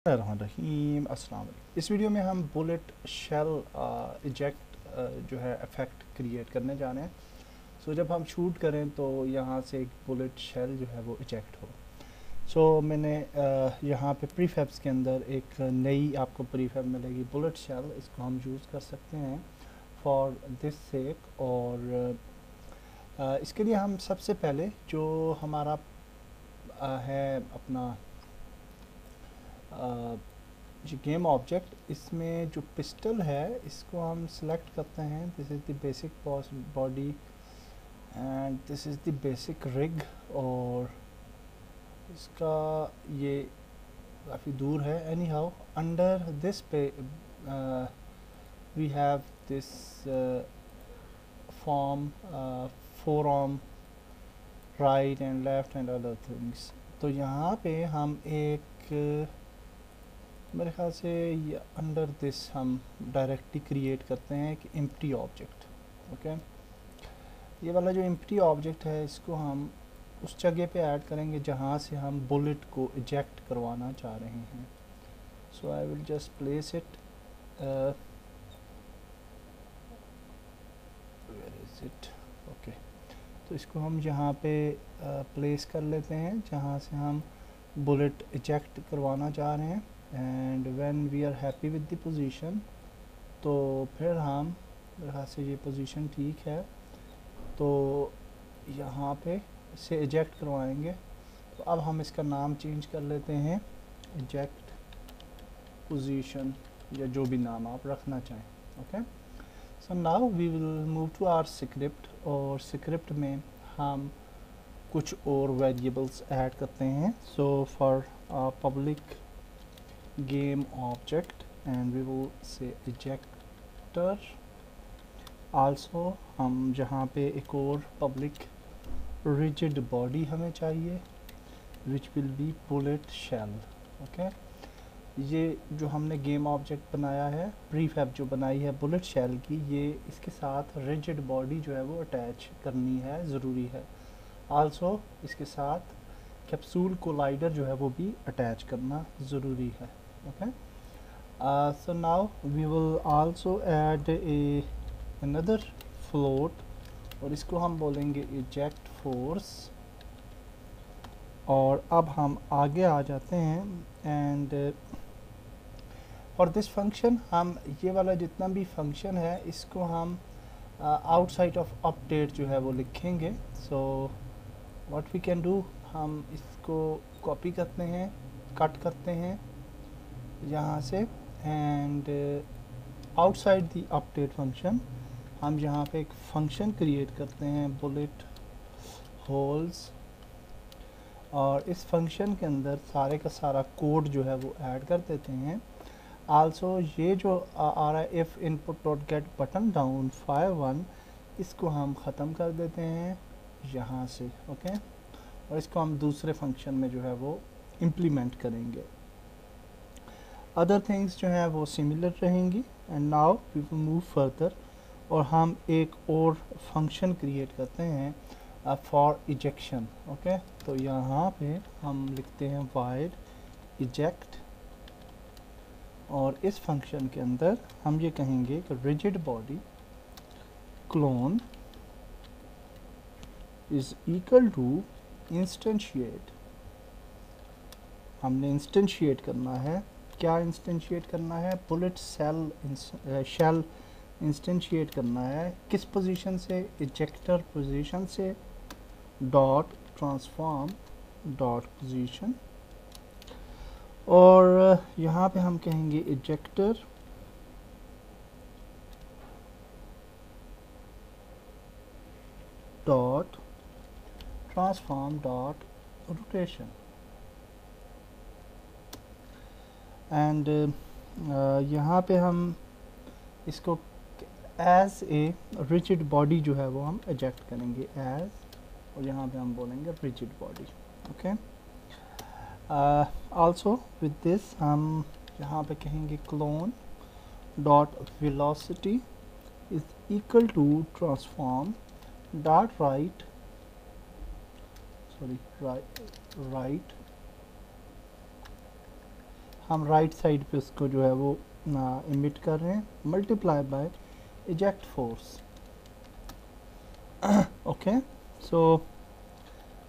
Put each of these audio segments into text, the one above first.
रहीम अस्सलाम वालेकुम। इस वीडियो में हम बुलेट शेल इजेक्ट जो है इफ़ेक्ट क्रिएट करने जा रहे हैं। जब हम शूट करें तो यहाँ से एक बुलेट शेल जो है वो इजेक्ट हो। मैंने यहाँ पे प्रीफैब्स के अंदर एक नई आपको प्रीफैब मिलेगी बुलेट शेल। इसको हम यूज़ कर सकते हैं फॉर दिस सेक। और इसके लिए हम सबसे पहले जो हमारा है अपना जो गेम ऑब्जेक्ट, इसमें जो पिस्टल है इसको हम सिलेक्ट करते हैं। This is the basic body and this is the basic rig. और इसका ये काफ़ी दूर है। एनी हाउ अंडर दिस पे we have this form for arm, right and left and other things. तो यहाँ पे हम एक मेरे ख्याल से ये अंडर दिस हम डायरेक्टली क्रिएट करते हैं एक एम्प्टी ऑब्जेक्ट। ओके, ये वाला जो एम्प्टी ऑब्जेक्ट है इसको हम उस जगह पे ऐड करेंगे जहाँ से हम बुलेट को इजेक्ट करवाना चाह रहे हैं। So I will just place it, where is it. Okay, तो इसको हम यहाँ पे प्लेस कर लेते हैं जहाँ से हम बुलेट इजेक्ट करवाना चाह रहे हैं। And when we are happy with the position, तो फिर हम यहाँ से ये पोजीशन ठीक है तो यहाँ पे से इजेक्ट करवाएंगे। तो अब हम इसका नाम चेंज कर लेते हैं इजेक्ट पोजीशन, या जो भी नाम आप रखना चाहें। Okay, so now we will move to our script. और स्क्रिप्ट में हम कुछ और वेरिएबल्स ऐड करते हैं। So for public game object and we will say ejector। also हम जहाँ पे एक और public rigid body हमें चाहिए which will be bullet shell। okay, ये जो हमने गेम ऑब्जेक्ट बनाया है, प्रीफैब जो बनाई है बुलेट शेल की, ये इसके साथ रिजिड बॉडी जो है वो अटैच करनी है, ज़रूरी है। आल्सो इसके साथ कैप्सूल कोलाइडर जो है वो भी अटैच करना ज़रूरी है। Okay, so now we will also add another float और इसको हम बोलेंगे इजेक्ट फोर्स। और अब हम आगे आ जाते हैं एंड फॉर दिस फंक्शन हम ये वाला जितना भी फंक्शन है इसको हम आउटसाइड ऑफ अपडेट जो है वो लिखेंगे। So what we can do, हम इसको कॉपी करते हैं, कट करते हैं यहाँ से and outside the update function हम यहाँ पे एक फंक्शन क्रिएट करते हैं बुलेट होल्स। और इस फंक्शन के अंदर सारे का सारा कोड जो है वो ऐड कर देते हैं। आल्सो ये जो आ रहा है if input dot get button down 5 1, इसको हम ख़त्म कर देते हैं यहाँ से। ओके, और इसको हम दूसरे फंक्शन में जो है वो इम्प्लीमेंट करेंगे। अदर थिंग्स जो है वो सिमिलर रहेंगी। And now we will move further और हम एक और फंक्शन क्रिएट करते हैं फॉर इजेक्शन। ओके, तो यहाँ पे हम लिखते हैं वाइड इजेक्ट और इस फंक्शन के अंदर हम ये कहेंगे कि rigid body clone is equal to instantiate. हमने इंस्टेंशिएट करना है। क्या इंस्टेंशिएट करना है? बुलेट शेल इंस्टेंशिएट करना है। किस पोजीशन से? इजेक्टर पोजीशन से। Dot transform dot position. और यहाँ पे हम कहेंगे ejector dot transform dot rotation. And यहाँ पे हम इसको एज ए रिजिड बॉडी जो है वो हम इजेक्ट करेंगे एज, और यहाँ पे हम बोलेंगे rigid body. Okay, also with this हम यहाँ पे कहेंगे clone dot velocity is equal to transform dot right हम राइट साइड पे उसको जो है वो इमिट कर रहे हैं, multiply by eject force. Okay, so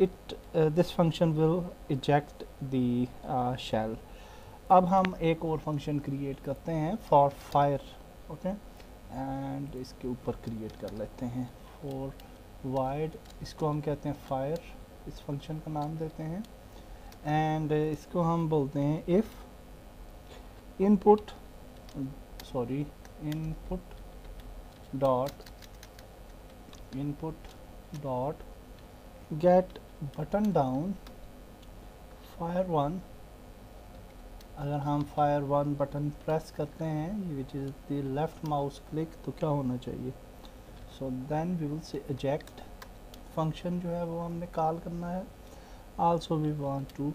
it this function will eject the shell. अब हम एक और फंक्शन क्रिएट करते हैं फॉर फायर। ओके, एंड इसके ऊपर क्रिएट कर लेते हैं फॉर वाइड, इसको हम कहते हैं फायर, इस फंक्शन का नाम देते हैं। एंड इसको हम बोलते हैं if input dot get button down fire 1। अगर हम फायर 1 बटन प्रेस करते हैं which is the left mouse click, तो क्या होना चाहिए? So then we will say eject function जो है वो हमने कॉल करना है। Also we want to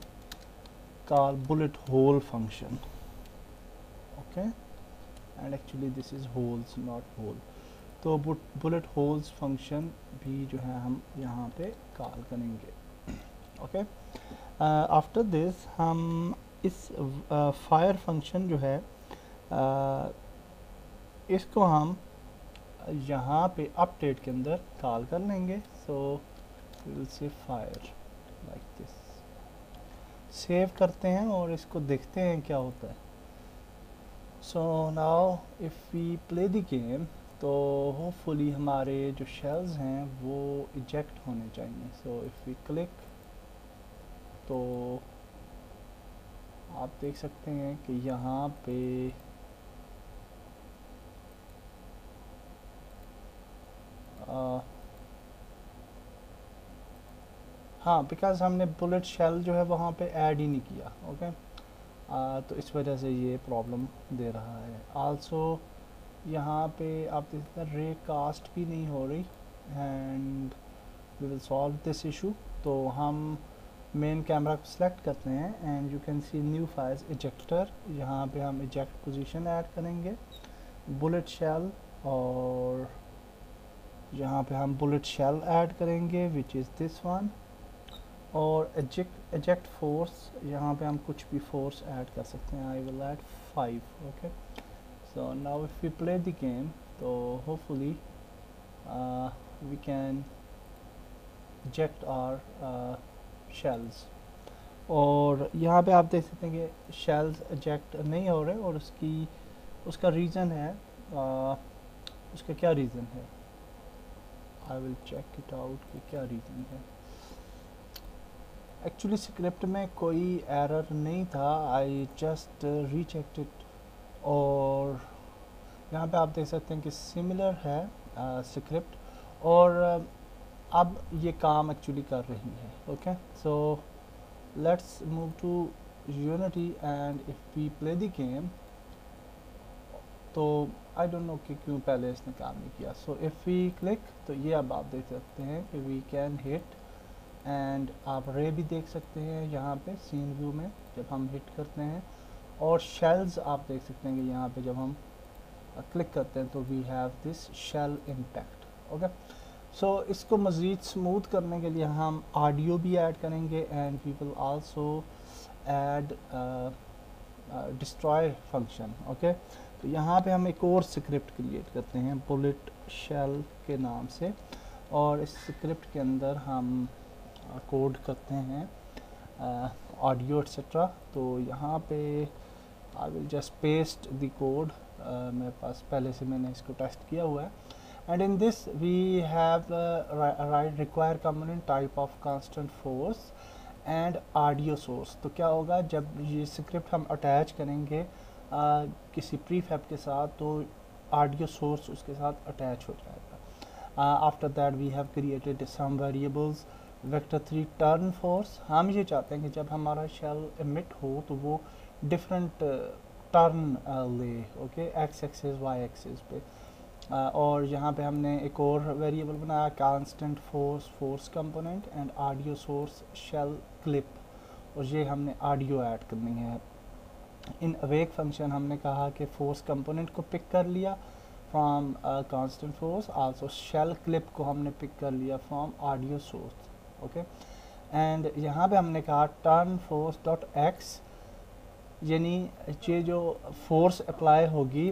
call bullet hole function. Okay, and actually this is holes not hole, तो बुलेट होल्स फंक्शन भी जो है हम यहाँ पे कॉल करेंगे। ओके, आफ्टर दिस हम इस फायर फंक्शन जो है इसको हम यहाँ पे अपडेट के अंदर कॉल कर लेंगे। So we will say fire like this, save करते हैं और इसको देखते हैं क्या होता है। So now if we play the game, तो होपफुली हमारे जो शेल्स हैं वो इजेक्ट होने चाहिए। सो इफ़ वी क्लिक, तो आप देख सकते हैं कि यहाँ पे हाँ, बिकॉज हमने बुलेट शेल जो है वहाँ पे ऐड ही नहीं किया। ओके, तो इस वजह से ये प्रॉब्लम दे रहा है। आल्सो यहाँ पे आप देख सकते हैं रे कास्ट भी नहीं हो रही, and we will solve this issue. तो हम मेन कैमरा को सिलेक्ट करते हैं and you can see new files ejector, यहाँ पे हम इजेक्ट पोजीशन ऐड करेंगे बुलेट शेल, और यहाँ पे हम बुलेट शेल ऐड करेंगे विच इज़ दिस वन, और एजेक्ट फोर्स, यहाँ पे हम कुछ भी फोर्स ऐड कर सकते हैं। I will add 5। Okay, so now if we play the game, तो hopefully we can eject our shells. और यहाँ पे आप देख सकते हैं कि शेल्स इजेक्ट नहीं हो रहे, और उसका रीज़न है, उसका क्या रीज़न है, I will check it out कि क्या रीज़न है। एक्चुअली स्क्रिप्ट में कोई एरर नहीं था, आई जस्ट रीचेक्ड इट, और यहाँ पे आप देख सकते हैं कि सिमिलर है स्क्रिप्ट, और अब ये काम एक्चुअली कर रही है। Okay, so let's move to Unity, and if we play the game, तो आई डोंट नो कि क्यों पहले इसने काम नहीं किया। सो इफ़ वी क्लिक, तो ये अब आप देख सकते हैं कि वी कैन हिट, एंड आप रे भी देख सकते हैं यहाँ पे सीन व्यू में जब हम हिट करते हैं, और शेल्स आप देख सकते हैं कि यहाँ पे जब हम क्लिक करते हैं तो we have this shell impact. Okay, so इसको मज़ीद स्मूथ करने के लिए हम ऑडियो भी ऐड करेंगे, and we will also add destroy function. Okay, तो यहाँ पे हम एक और स्क्रिप्ट क्रिएट करते हैं बुलेट शेल के नाम से, और इस स्क्रिप्ट के अंदर हम कोड करते हैं ऑडियो एक्सेट्रा। तो यहाँ पे आई will just paste the code, मेरे पास पहले से मैंने इसको टेस्ट किया हुआ है। And in this we have write require component type of constant force and audio source. तो क्या होगा जब ये स्क्रिप्ट हम अटैच करेंगे किसी प्रीफैब के साथ, तो ऑडियो सोर्स उसके साथ अटैच हो जाएगा। After that we have created some variables vector 3 turn force. हम ये चाहते हैं कि जब हमारा शेल एमिट हो तो वो डिफरेंट टर्न ले, okay, x axis y axis पे। और यहाँ पे हमने एक और वेरिएबल बनाया constant force component and audio source shell clip, और ये हमने ऑडियो ऐड करनी है। इन अवेक फंक्शन हमने कहा कि फोर्स कंपोनेंट को पिक कर लिया from constant force, also shell clip को हमने पिक कर लिया from audio source. Okay, and यहाँ पे हमने कहा टर्न फोर्स डॉट एक्स, यानी ये जो फोर्स अप्लाई होगी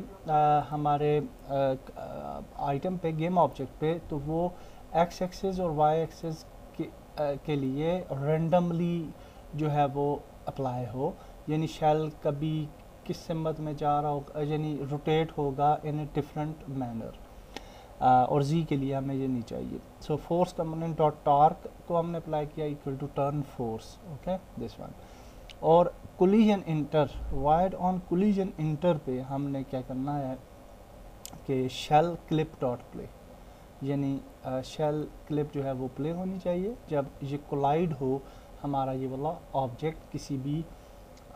हमारे आइटम पे, गेम ऑब्जेक्ट पे, तो वो एक्स एक्सिस और वाई एक्सिस के लिए रेंडमली जो है वो अप्लाई हो, यानी शेल कभी किस सिमत में जा रहा होगा, यानी रोटेट होगा इन ए डिफरेंट मैनर, और जी के लिए हमें ये नहीं चाहिए। So force component dot torque को हमने अप्लाई किया equal to turn force, okay this one. और collision enter, void on collision enter पे हमने क्या करना है कि शेल क्लिप डॉट प्ले, यानी शेल क्लिप जो है वो प्ले होनी चाहिए जब ये कोलाइड हो हमारा ये वाला ऑब्जेक्ट किसी भी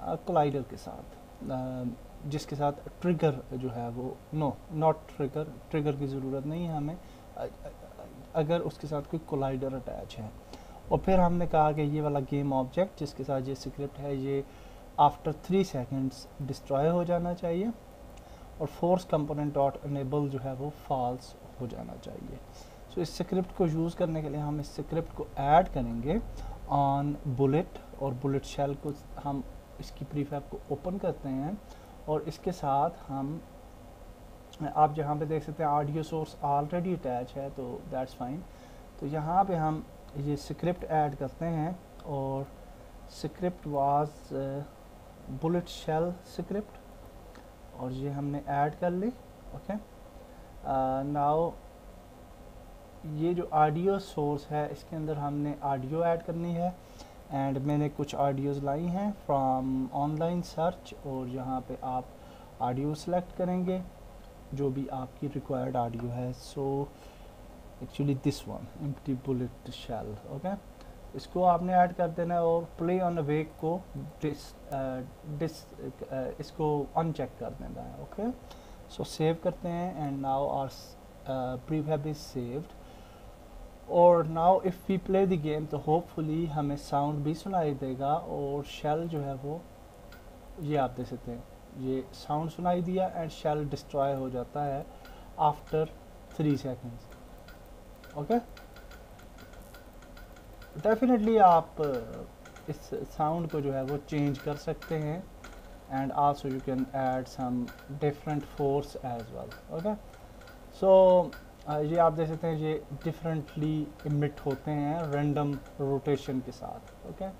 कोलाइडर के साथ, जिसके साथ ट्रिगर जो है वो, नॉट ट्रिगर, ट्रिगर की ज़रूरत नहीं है हमें, अगर उसके साथ कोई कोलाइडर अटैच है। और फिर हमने कहा कि ये वाला गेम ऑब्जेक्ट जिसके साथ ये स्क्रिप्ट है ये आफ्टर 3 सेकेंड्स डिस्ट्रॉय हो जाना चाहिए, और फोर्स कंपोनेंट डॉट इनेबल जो है वो फॉल्स हो जाना चाहिए। सो इस स्क्रिप्ट को यूज़ करने के लिए हम इस स्क्रिप्ट को ऐड करेंगे ऑन बुलेट, और बुलेट शेल को हम इसकी प्रीफैब को ओपन करते हैं, और इसके साथ हम, आप जहाँ पे देख सकते हैं ऑडियो सोर्स ऑलरेडी अटैच है तो दैट्स फाइन। तो यहाँ पे हम ये स्क्रिप्ट ऐड करते हैं, और script was bullet shell script, और ये हमने ऐड कर ली, ओके। नाउ ये जो ऑडियो सोर्स है इसके अंदर हमने ऑडियो ऐड करनी है, एंड मैंने कुछ ऑडियोज़ लाई हैं फ्रॉम ऑनलाइन सर्च, और यहाँ पे आप ऑडियो सेलेक्ट करेंगे जो भी आपकी रिक्वायर्ड ऑडियो है। So actually this one empty bullet shell, okay, इसको आपने ऐड कर देना है, और प्ले ऑन वेक को इसको अनचेक कर देना है, ओके। सो सेव करते हैं, and now our prefab is saved. और now if we play the game तो होपफुली हमें साउंड भी सुनाई देगा, और शेल जो है वो, ये आप देख सकते हैं ये साउंड सुनाई दिया, एंड शेल डिस्ट्रॉय हो जाता है आफ्टर 3 सेकेंड्स, ओके। डेफिनेटली आप इस साउंड को जो है वो चेंज कर सकते हैं, and also you can add some different force as well, okay. So ये आप देख सकते हैं ये डिफरेंटली इमिट होते हैं रैंडम रोटेशन के साथ, okay.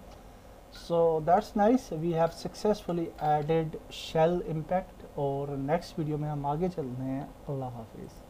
So that's nice, we have successfully added shell impact, और नेक्स्ट वीडियो में हम आगे चल रहे हैं। अल्लाह हाफिज़।